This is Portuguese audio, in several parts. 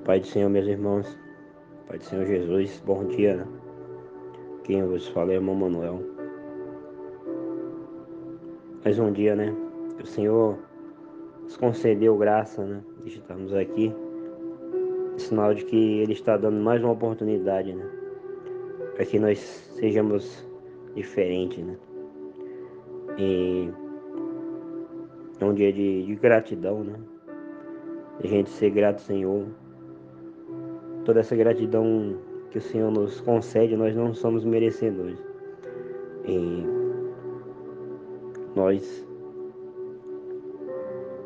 Pai do Senhor, meus irmãos, Pai do Senhor Jesus, bom dia, né? Quem eu vos falei é o irmão Manuel. Mais um dia, né? Que o Senhor nos concedeu graça, né? De estarmos aqui, sinal de que Ele está dando mais uma oportunidade, né? Para que nós sejamos diferentes, né? E é um dia de gratidão, né? A gente ser grato ao Senhor. Toda essa gratidão que o Senhor nos concede, nós não somos merecedores. E nós,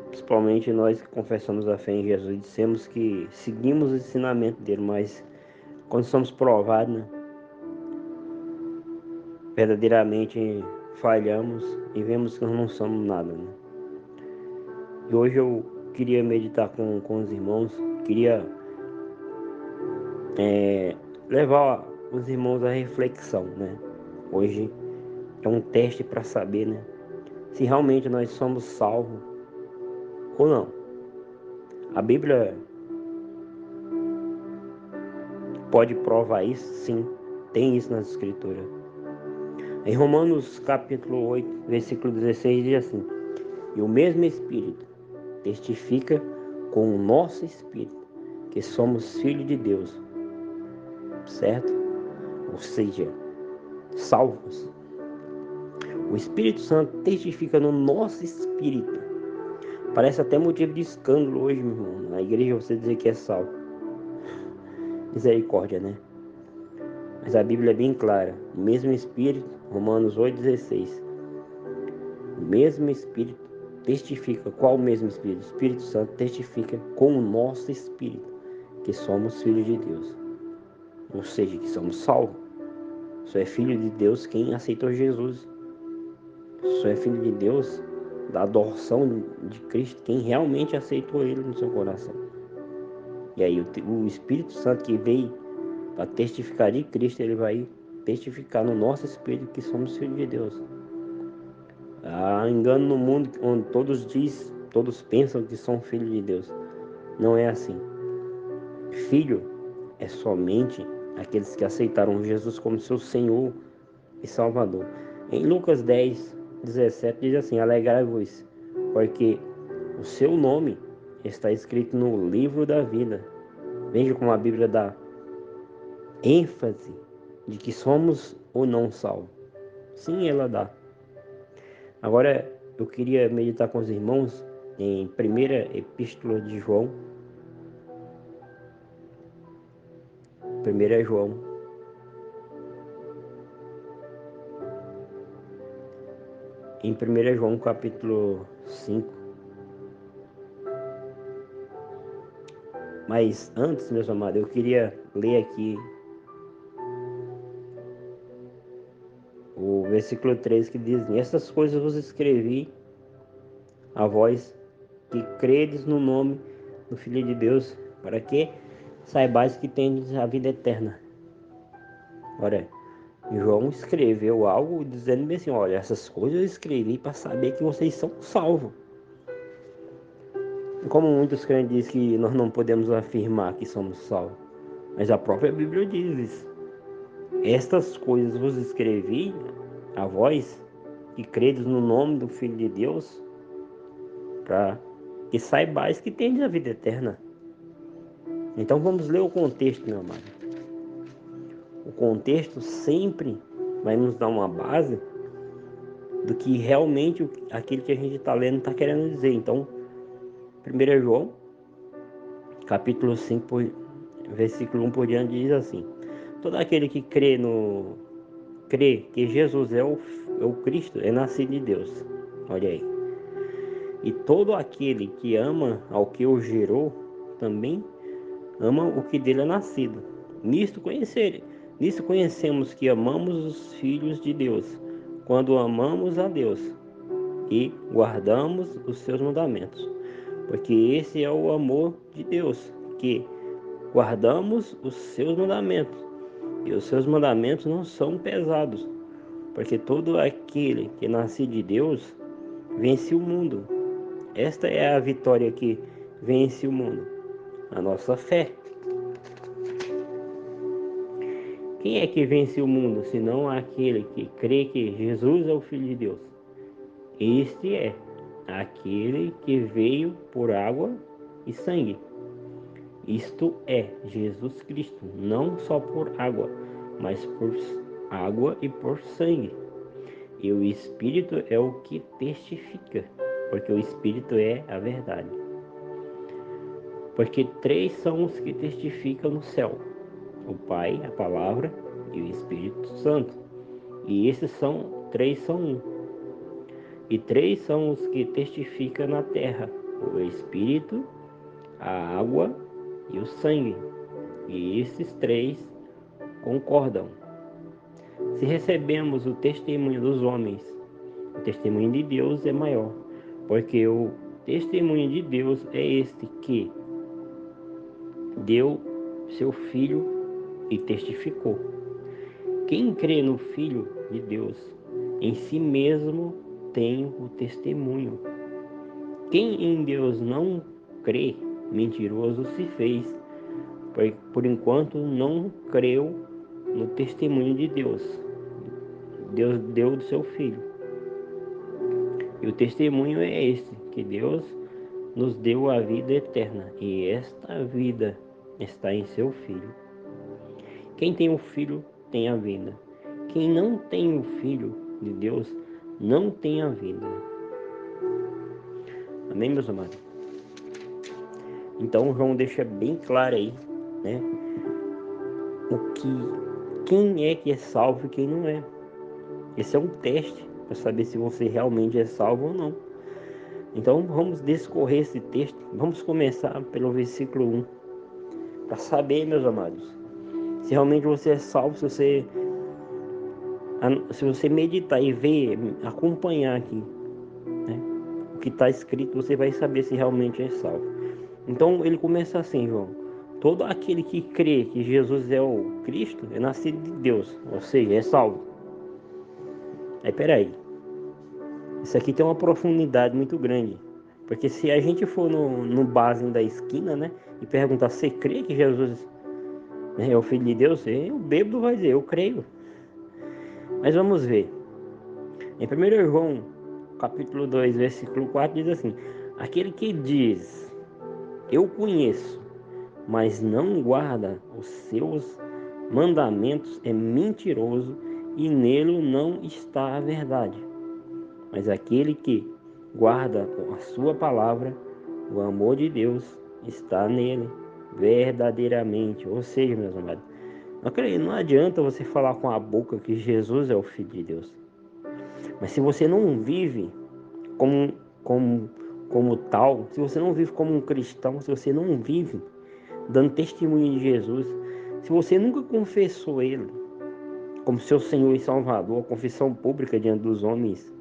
principalmente nós que confessamos a fé em Jesus, dissemos que seguimos o ensinamento dele, mas quando somos provados, né, verdadeiramente falhamos e vemos que nós não somos nada, né? E hoje eu queria meditar com os irmãos, queria levar os irmãos à reflexão, né? Hoje é um teste para saber, né, se realmente nós somos salvos ou não. A Bíblia pode provar isso? Sim, tem isso nas Escrituras. Em Romanos capítulo 8, versículo 16 diz assim: e o mesmo Espírito testifica com o nosso Espírito que somos filhos de Deus, certo? Ou seja, salvos. O Espírito Santo testifica no nosso Espírito. Parece até motivo de escândalo hoje, meu irmão, na igreja você dizer que é salvo. Misericórdia, né? Mas a Bíblia é bem clara. O mesmo Espírito, Romanos 8,16. O mesmo Espírito testifica. Qual o mesmo Espírito? O Espírito Santo testifica com o nosso Espírito que somos filhos de Deus. Ou seja, que somos salvos. Só é filho de Deus quem aceitou Jesus. Só é filho de Deus da adoção de Cristo quem realmente aceitou Ele no seu coração. E aí o Espírito Santo que veio para testificar de Cristo, ele vai testificar no nosso espírito que somos filhos de Deus. Há engano no mundo onde todos pensam que são filhos de Deus. Não é assim. Filho é somente aqueles que aceitaram Jesus como seu Senhor e Salvador. Em Lucas 10, 17 diz assim: alegrai-vos, porque o seu nome está escrito no livro da vida. Veja como a Bíblia dá ênfase de que somos ou não salvos. Sim, ela dá. Agora eu queria meditar com os irmãos em 1ª Epístola de João. 1 João. Em 1 João capítulo 5. Mas antes, meus amados, eu queria ler aqui o versículo 3 que diz: essas coisas vos escrevi a vós que credes no nome do Filho de Deus, para que saibais que tendes a vida eterna. Ora, João escreveu algo dizendo assim: olha, essas coisas eu escrevi para saber que vocês são salvos. Como muitos crentes dizem que nós não podemos afirmar que somos salvos, mas a própria Bíblia diz isso. Estas coisas vos escrevi a vós que credes no nome do Filho de Deus, para que saibais que tendes a vida eterna. Então vamos ler o contexto, meu amado. O contexto sempre vai nos dar uma base do que realmente aquilo que a gente está lendo está querendo dizer. Então, 1 João, capítulo 5, versículo 1 por diante, diz assim: todo aquele que crê que Jesus é o Cristo, é nascido de Deus. Olha aí. E todo aquele que ama ao que o gerou, também ama o que dele é nascido. Nisto conhecemos que amamos os filhos de Deus, quando amamos a Deus e guardamos os seus mandamentos. Porque esse é o amor de Deus, que guardamos os seus mandamentos. E os seus mandamentos não são pesados, porque todo aquele que nasce de Deus vence o mundo. Esta é a vitória que vence o mundo, a nossa fé. Quem é que vence o mundo, senão aquele que crê que Jesus é o Filho de Deus? Este é aquele que veio por água e sangue. Isto é Jesus Cristo, não só por água, mas por água e por sangue. E o Espírito é o que testifica, porque o Espírito é a verdade. Porque três são os que testificam no céu: o Pai, a Palavra e o Espírito Santo. E esses três são um. E três são os que testificam na terra: o Espírito, a água e o sangue. E esses três concordam. Se recebemos o testemunho dos homens, o testemunho de Deus é maior, porque o testemunho de Deus é este, que deu seu Filho e testificou. Quem crê no Filho de Deus, em si mesmo tem o testemunho. Quem em Deus não crê, mentiroso se fez, por enquanto não creu no testemunho de Deus. Deus deu do seu Filho. E o testemunho é este, que Deus nos deu a vida eterna, e esta vida está em seu Filho. Quem tem o Filho tem a vida. Quem não tem o Filho de Deus não tem a vida. Amém, meus amados? Então João deixa bem claro aí, né? Quem é que é salvo e quem não é. Esse é um teste para saber se você realmente é salvo ou não. Então vamos discorrer esse texto. Vamos começar pelo versículo 1. Para saber, meus amados, se realmente você é salvo, se você meditar e ver, acompanhar aqui, né, o que está escrito, você vai saber se realmente é salvo. Então ele começa assim, João: todo aquele que crê que Jesus é o Cristo é nascido de Deus, ou seja, é salvo. Aí peraí, isso aqui tem uma profundidade muito grande, porque se a gente for no barzinho da esquina, né, e perguntar: você crê que Jesus é o Filho de Deus? O bêbado vai dizer: eu creio. Mas vamos ver. Em 1 João, capítulo 2, versículo 4, diz assim: aquele que diz, eu conheço, mas não guarda os seus mandamentos, é mentiroso, e nele não está a verdade. Mas aquele que guarda a sua palavra, o amor de Deus está nele, verdadeiramente. Ou seja, meus amados, não adianta você falar com a boca que Jesus é o Filho de Deus, mas se você não vive como tal, se você não vive como um cristão, se você não vive dando testemunho de Jesus, se você nunca confessou Ele como seu Senhor e Salvador, a confissão pública diante dos homens,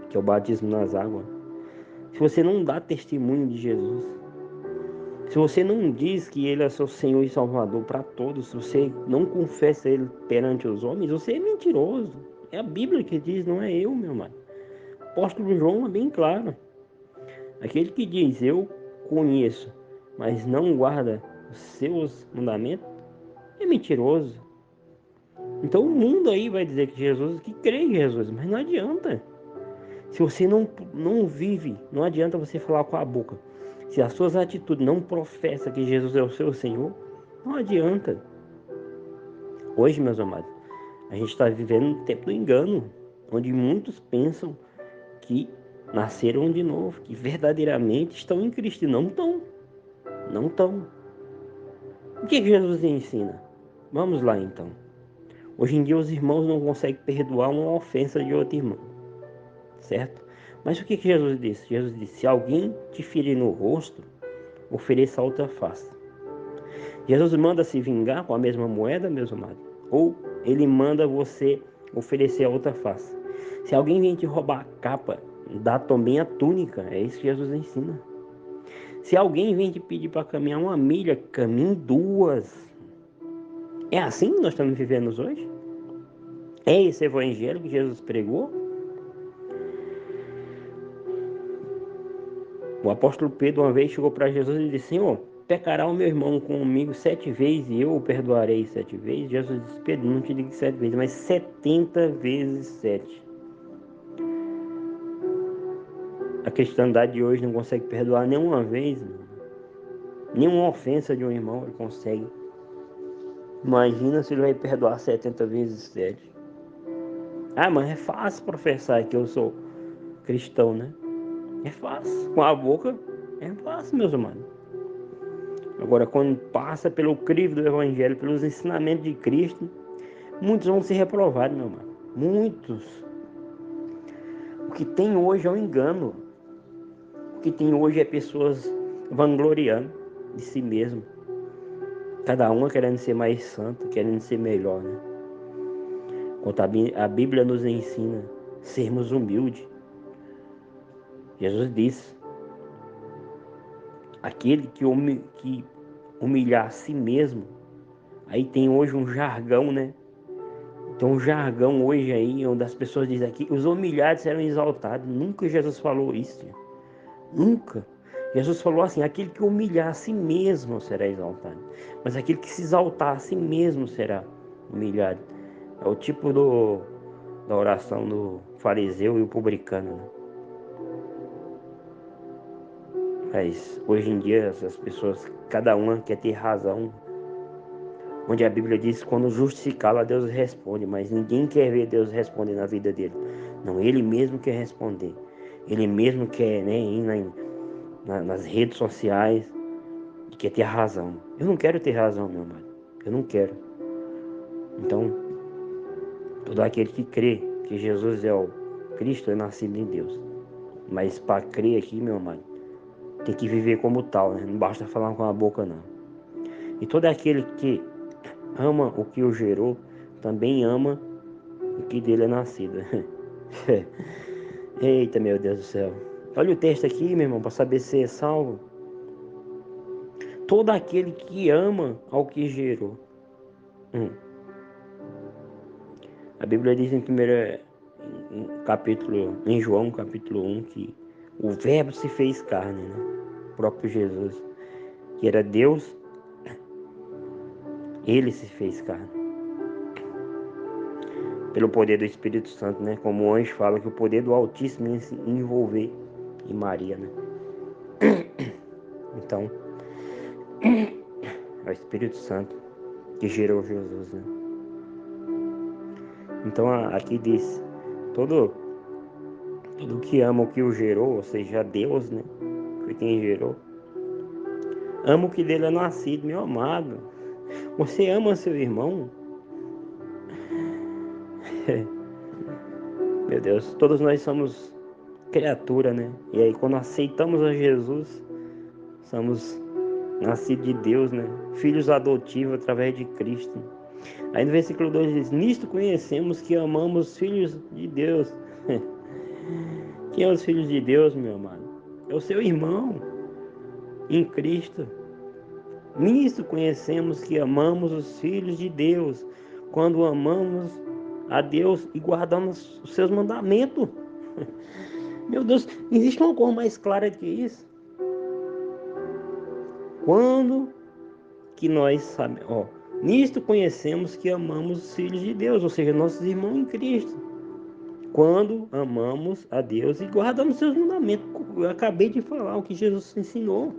que é o batismo nas águas, se você não dá testemunho de Jesus, se você não diz que Ele é seu Senhor e Salvador para todos, se você não confessa Ele perante os homens, você é mentiroso. É a Bíblia que diz, não é eu, meu amado. O apóstolo João é bem claro. Aquele que diz, eu conheço, mas não guarda os seus mandamentos, é mentiroso. Então o mundo aí vai dizer que Jesus, que crê em Jesus, mas não adianta. Se você não vive, não adianta você falar com a boca. Se as suas atitudes não professam que Jesus é o seu Senhor, não adianta. Hoje, meus amados, a gente está vivendo um tempo do engano, onde muitos pensam que nasceram de novo, que verdadeiramente estão em Cristo, e não estão. Não estão. O que Jesus ensina? Vamos lá então. Hoje em dia os irmãos não conseguem perdoar uma ofensa de outro irmão, certo? Mas o que Jesus disse? Jesus disse: se alguém te ferir no rosto, ofereça a outra face. Jesus manda se vingar com a mesma moeda, meus amados? Ou ele manda você oferecer a outra face? Se alguém vem te roubar a capa, dá também a túnica. É isso que Jesus ensina. Se alguém vem te pedir para caminhar uma milha, caminhe duas. É assim que nós estamos vivendo hoje? É esse evangelho que Jesus pregou? O apóstolo Pedro uma vez chegou para Jesus e disse: Senhor, pecará o meu irmão comigo 7 vezes e eu o perdoarei 7 vezes. Jesus disse: Pedro, não te digo 7 vezes, mas 70 vezes 7. A cristandade de hoje não consegue perdoar nenhuma vez, nenhuma ofensa de um irmão ele consegue. Imagina se ele vai perdoar 70 vezes 7. Ah, mas é fácil professar que eu sou cristão, né? É fácil. Com a boca é fácil, meus irmãos. Agora, quando passa pelo crivo do Evangelho, pelos ensinamentos de Cristo, muitos vão ser reprovados, meu irmão. Muitos. O que tem hoje é um engano. O que tem hoje é pessoas vangloriando de si mesmo. Cada uma querendo ser mais santa, querendo ser melhor, né? Enquanto a Bíblia nos ensina sermos humildes. Jesus disse: aquele que humilhar a si mesmo. Aí tem hoje um jargão, né? Tem um jargão hoje aí, onde as pessoas dizem aqui, os humilhados serão exaltados. Nunca Jesus falou isso, tia. Nunca. Jesus falou assim: aquele que humilhar a si mesmo será exaltado. Mas aquele que se exaltar a si mesmo será humilhado. É o tipo da oração do fariseu e o publicano, né? Mas hoje em dia essas pessoas, cada uma quer ter razão. Onde a Bíblia diz que quando o justo se cala, Deus responde, mas ninguém quer ver Deus responder na vida dele. Não, ele mesmo quer responder. Ele mesmo quer, né, ir nas redes sociais e quer ter razão. Eu não quero ter razão, meu amado. Eu não quero. Então, todo aquele que crê que Jesus é o Cristo é nascido de Deus. Mas para crer aqui, meu amado, tem que viver como tal, né? Não basta falar com a boca, não. E todo aquele que ama o que o gerou, também ama o que dele é nascido. Eita, meu Deus do céu. Olha o texto aqui, meu irmão, para saber se é salvo. Todo aquele que ama ao que gerou. A Bíblia diz em em João capítulo 1, que o verbo se fez carne, né? O próprio Jesus, que era Deus, ele se fez carne. Pelo poder do Espírito Santo, né? Como o anjo fala que o poder do Altíssimo ia se envolver em Maria, né? Então, é o Espírito Santo que gerou Jesus, né? Então aqui diz, todo que ama o que o gerou, ou seja, Deus, né? Foi quem gerou. Ama o que dele é nascido, meu amado. Você ama seu irmão? Meu Deus, todos nós somos criatura, né? E aí quando aceitamos a Jesus, somos nascidos de Deus, né? Filhos adotivos através de Cristo. Aí no versículo 2 diz: nisto conhecemos que amamos os filhos de Deus. Quem é os filhos de Deus, meu amado? É o seu irmão em Cristo. Nisto conhecemos que amamos os filhos de Deus, quando amamos a Deus e guardamos os seus mandamentos. Meu Deus, existe uma coisa mais clara do que isso? Quando que nós sabemos, nisto conhecemos que amamos os filhos de Deus, ou seja, nossos irmãos em Cristo. Quando amamos a Deus e guardamos seus mandamentos. Eu acabei de falar o que Jesus ensinou.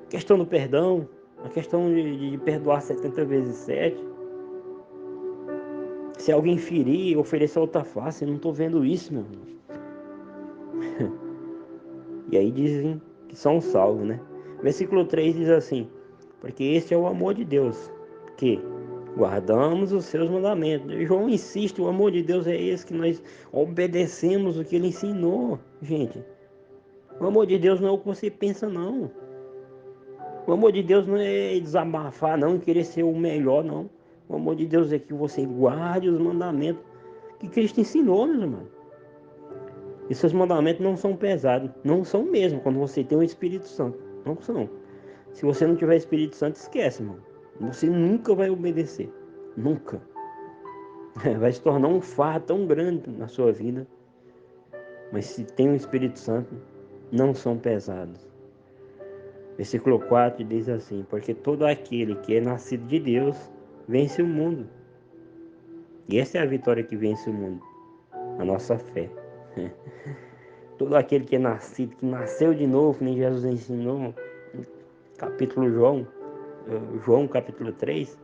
A questão do perdão, a questão de perdoar 70 vezes 7. Se alguém ferir, oferecer outra face, eu não estou vendo isso, meu irmão. E aí dizem que são salvos, né? Versículo 3 diz assim: porque este é o amor de Deus, que guardamos os seus mandamentos. João insiste, o amor de Deus é esse, que nós obedecemos o que ele ensinou, gente. O amor de Deus não é o que você pensa, não. O amor de Deus não é desabafar, não, e querer ser o melhor, não. O amor de Deus é que você guarde os mandamentos que Cristo ensinou, meus irmãos. E seus mandamentos não são pesados. Não são mesmo quando você tem o Espírito Santo. Não são. Se você não tiver Espírito Santo, esquece, irmão. Você nunca vai obedecer. Nunca. Vai se tornar um fardo tão grande na sua vida. Mas se tem o Espírito Santo, não são pesados. Versículo 4 diz assim: porque todo aquele que é nascido de Deus vence o mundo. E essa é a vitória que vence o mundo, a nossa fé. Todo aquele que é nascido, que nasceu de novo, nem Jesus ensinou, capítulo João capítulo 3,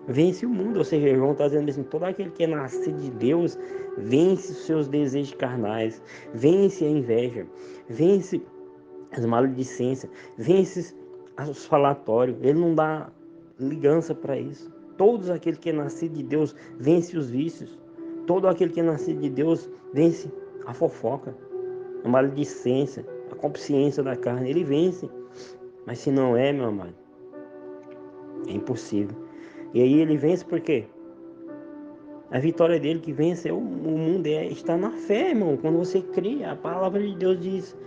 vence o mundo. Ou seja, João está dizendo assim: todo aquele que é nascido de Deus vence os seus desejos carnais, vence a inveja, vence as maledicências, vence os falatórios. Ele não dá ligança para isso. Todos aquele que é nascido de Deus vence os vícios. Todo aquele que é nascido de Deus vence a fofoca, a maledicência, a consciência da carne. Ele vence. Mas se não é, meu amado, é impossível. E aí ele vence por quê? A vitória dele que vence o mundo está na fé, irmão. Quando você crê, a palavra de Deus diz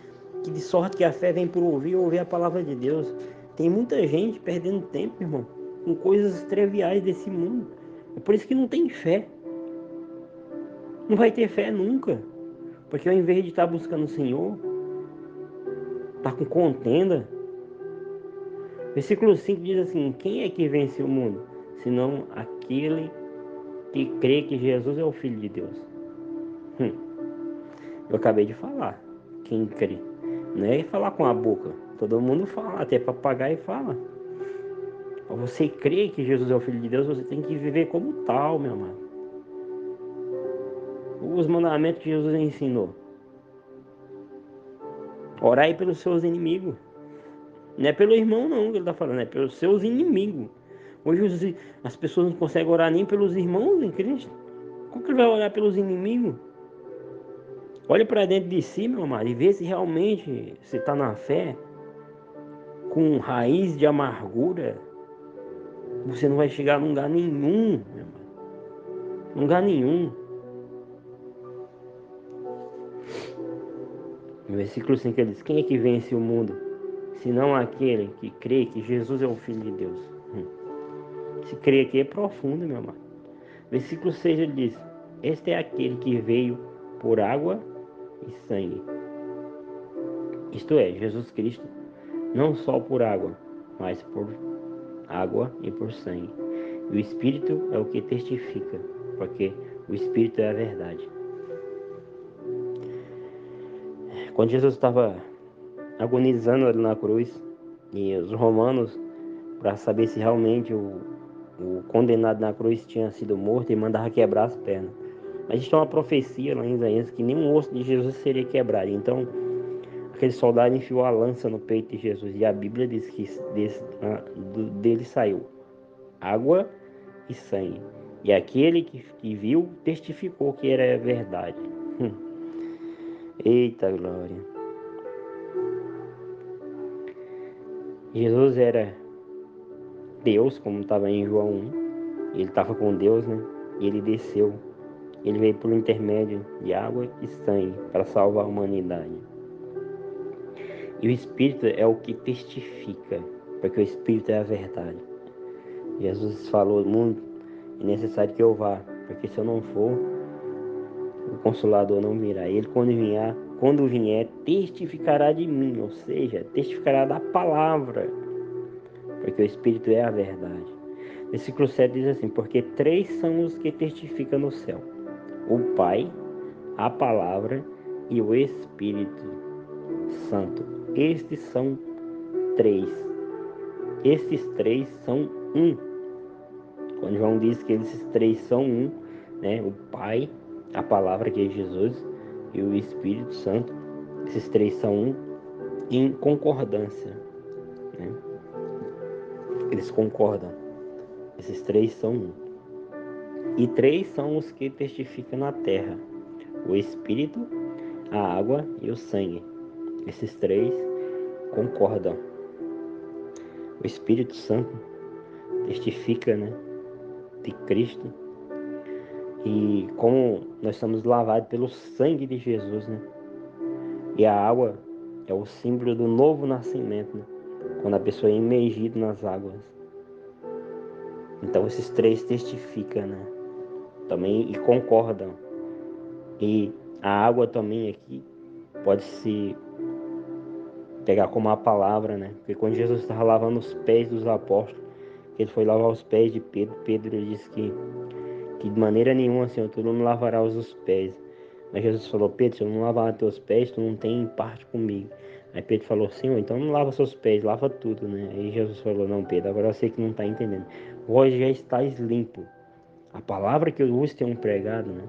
que de sorte que a fé vem por ouvir a palavra de Deus. Tem muita gente perdendo tempo, irmão, com coisas triviais desse mundo. É por isso que não tem fé. Não vai ter fé nunca. Porque ao invés de estar buscando o Senhor, está com contenda. Versículo 5 diz assim: quem é que vence o mundo? Senão aquele que crê que Jesus é o Filho de Deus. Eu acabei de falar. Quem crê. Não é falar com a boca. Todo mundo fala, até papagaio fala. Você crê que Jesus é o Filho de Deus, você tem que viver como tal, meu amado. Os mandamentos que Jesus ensinou. Orai pelos seus inimigos. Não é pelo irmão não que ele está falando, é pelos seus inimigos. Hoje as pessoas não conseguem orar nem pelos irmãos em Cristo. Como que ele vai orar pelos inimigos? Olha para dentro de si, meu amado, e vê se realmente você está na fé, com raiz de amargura. Você não vai chegar a lugar nenhum, meu amado. Lugar nenhum. No versículo 5 ele diz: quem é que vence o mundo? Senão aquele que crê que Jesus é o Filho de Deus. Se crê aqui é profundo, meu amado. Versículo 6 ele diz: este é aquele que veio por água e sangue. Isto é, Jesus Cristo, não só por água, mas por água e por sangue. E o Espírito é o que testifica, porque o Espírito é a verdade. Quando Jesus estava agonizando ali na cruz, e os romanos, para saber se realmente o condenado na cruz tinha sido morto, e mandava quebrar as pernas. Mas existe uma profecia lá em Isaías que nenhum osso de Jesus seria quebrado. Então, aquele soldado enfiou a lança no peito de Jesus, e a Bíblia diz que dele saiu água e sangue. E aquele que viu testificou que era verdade. Eita glória! Jesus era Deus, como estava em João 1. Ele estava com Deus, né? E ele desceu. Ele veio por intermédio de água e sangue para salvar a humanidade. E o Espírito é o que testifica, porque o Espírito é a verdade. Jesus falou muito: é necessário que eu vá, porque se eu não for, o Consolador não virá. Ele quando vier, testificará de mim, ou seja, testificará da palavra, porque o Espírito é a verdade. Versículo 7 diz assim: porque 3 são os que testificam no céu: o Pai, a Palavra e o Espírito Santo. Estes são 3. Estes 3 são um. Quando João diz que esses 3 são um, né? O Pai, a Palavra, que é Jesus, e o Espírito Santo, esses 3 são um em concordância, né? Eles concordam. Esses 3 são um. E 3 são os que testificam na terra: o Espírito, a água e o sangue. Esses 3 concordam. O Espírito Santo testifica, né, de Cristo. E como nós somos lavados pelo sangue de Jesus, né? E a água é o símbolo do novo nascimento, né? Quando a pessoa é imergida nas águas. Então esses 3 testificam, né? Também e concordam. E a água também aqui pode ser pegar como a palavra, né? Porque quando Jesus estava lavando os pés dos apóstolos, ele foi lavar os pés de Pedro, Pedro disse que de maneira nenhuma, Senhor, tu não me lavarás os pés. Mas Jesus falou: Pedro, se eu não lavar teus pés, tu não tem parte comigo. Aí Pedro falou: Senhor, então não lava seus pés, lava tudo, né? Aí Jesus falou: não, Pedro, agora eu sei que não está entendendo. Hoje já estás limpo. A palavra que eu vos tenho pregado, né?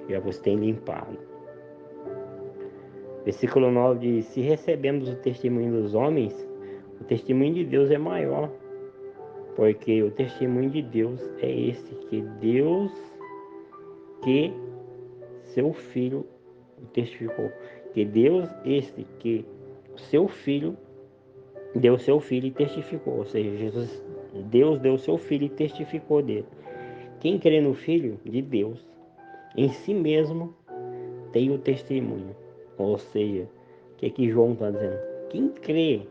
Já vos tem limpado. Versículo 9 diz: se recebemos o testemunho dos homens, o testemunho de Deus é maior. Porque o testemunho de Deus é esse, que seu Filho testificou. Que Deus este, que seu Filho deu seu Filho e testificou. Ou seja, Deus deu seu Filho e testificou dele. Quem crê no Filho de Deus, em si mesmo, tem o testemunho. Ou seja, o que é que João está dizendo? Quem crê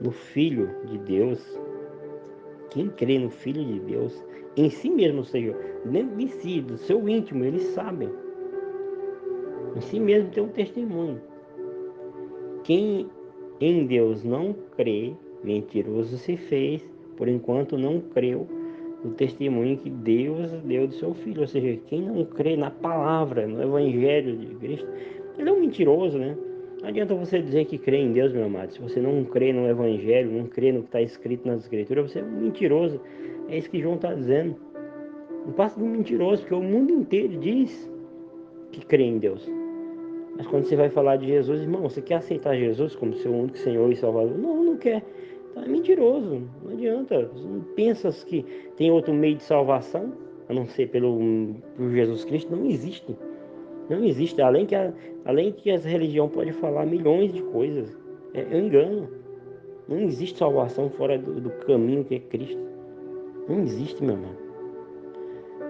no Filho de Deus, quem crê no Filho de Deus, em si mesmo, ou seja, dentro de si, do seu íntimo, eles sabem. Em si mesmo tem um testemunho. Quem em Deus não crê, mentiroso se fez, por enquanto não creu no testemunho que Deus deu do seu Filho. Ou seja, quem não crê na palavra, no Evangelho de Cristo, ele é um mentiroso, né? Não adianta você dizer que crê em Deus, meu amado. Se você não crê no Evangelho, não crê no que está escrito nas Escrituras, você é um mentiroso. É isso que João está dizendo. Não passa de um mentiroso, porque o mundo inteiro diz que crê em Deus. Mas quando você vai falar de Jesus, irmão, você quer aceitar Jesus como seu único Senhor e Salvador? Não, não quer. Então é mentiroso, não adianta. Você não pensas que tem outro meio de salvação, a não ser por Jesus Cristo? Não existe. Não existe. Além que as religiões podem falar milhões de coisas. É engano. Não existe salvação fora do caminho que é Cristo. Não existe, meu irmão.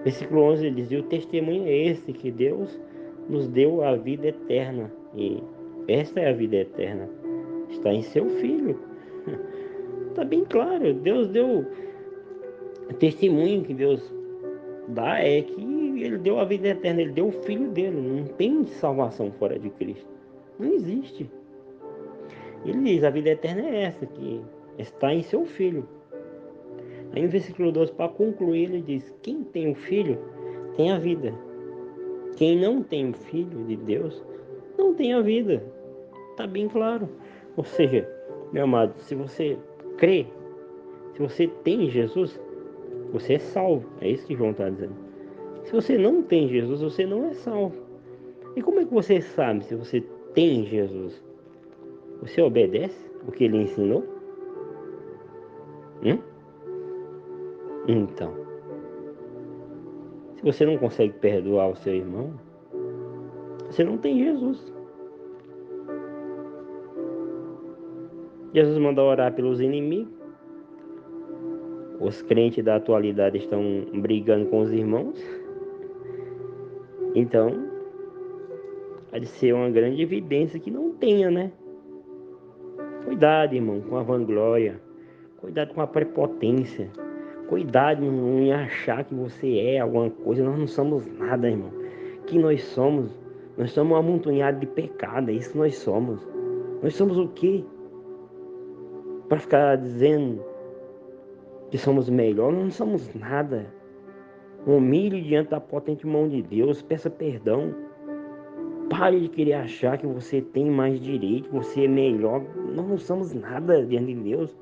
Versículo 11 ele diz: e o testemunho é esse, que Deus nos deu a vida eterna. E esta é a vida eterna. Está em seu Filho. Está bem claro. Deus deu o testemunho que Deus dá é que ele deu a vida eterna. Ele deu o Filho dele. Não tem salvação fora de Cristo. Não existe. Ele diz: a vida eterna é essa, que está em seu Filho. Aí no versículo 12, para concluir, ele diz: quem tem o Filho tem a vida. Quem não tem o Filho de Deus não tem a vida. Está bem claro. Ou seja, meu amado, se você crê, se você tem Jesus, você é salvo. É isso que João está dizendo. Se você não tem Jesus, você não é salvo. E como é que você sabe se você tem Jesus? Você obedece o que ele ensinou? Hum? Então, se você não consegue perdoar o seu irmão, você não tem Jesus. Jesus manda orar pelos inimigos. Os crentes da atualidade estão brigando com os irmãos. Então, há de ser uma grande evidência que não tenha, né? Cuidado, irmão, com a vanglória. Cuidado com a prepotência. Cuidado em achar que você é alguma coisa. Nós não somos nada, irmão. Que nós somos? Nós somos um amontoado de pecado. É isso que nós somos. Nós somos o quê? Para ficar dizendo que somos melhor? Nós não somos nada. Humilhe diante da potente mão de Deus. Peça perdão. Pare de querer achar que você tem mais direito, que você é melhor. Nós não somos nada diante de Deus.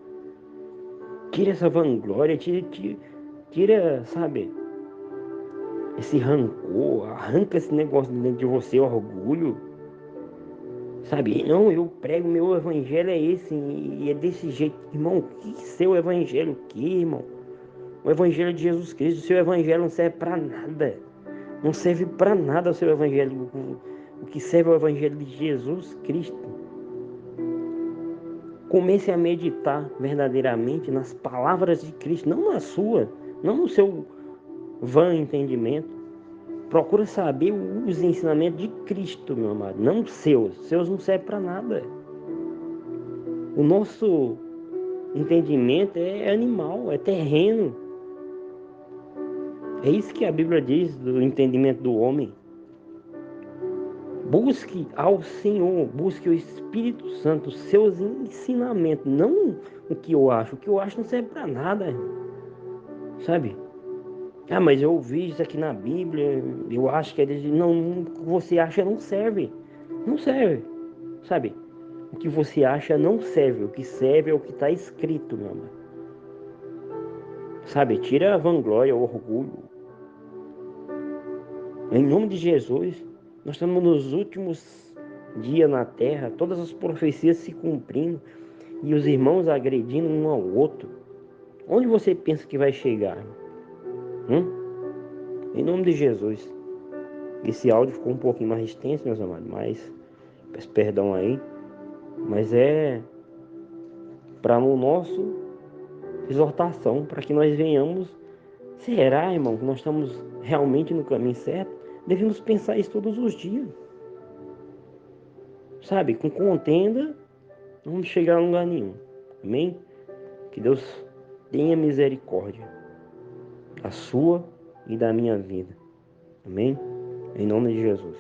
Tira essa vanglória, tira, sabe, esse rancor, arranca esse negócio dentro de você, orgulho. Sabe, não, eu prego, meu evangelho é esse, e é desse jeito. Irmão, que seu evangelho o quê, irmão? O evangelho de Jesus Cristo, o seu evangelho não serve para nada. Não serve para nada o seu evangelho. O que serve é o evangelho de Jesus Cristo. Comece a meditar verdadeiramente nas palavras de Cristo, não na sua, não no seu vã entendimento. Procura saber os ensinamentos de Cristo, meu amado, não os seus. Os seus não servem para nada. O nosso entendimento é animal, é terreno. É isso que a Bíblia diz do entendimento do homem. Busque ao Senhor, busque o Espírito Santo, os seus ensinamentos, não o que eu acho. O que eu acho não serve para nada, sabe? Ah, mas eu ouvi isso aqui na Bíblia, eu acho que eles não, o que você acha não serve. Não serve, sabe? O que você acha não serve, o que serve é o que está escrito, meu amor. Sabe? Tira a vanglória, o orgulho. Em nome de Jesus, nós estamos nos últimos dias na terra, todas as profecias se cumprindo e os irmãos agredindo um ao outro. Onde você pensa que vai chegar? Em nome de Jesus. Esse áudio ficou um pouquinho mais extenso, meus amados, mas peço perdão aí, mas é para o nosso exortação, para que nós venhamos. Será, irmão, que nós estamos realmente no caminho certo? Devemos pensar isso todos os dias. Sabe, com contenda, não vamos chegar a lugar nenhum. Amém? Que Deus tenha misericórdia da sua e da minha vida. Amém? Em nome de Jesus.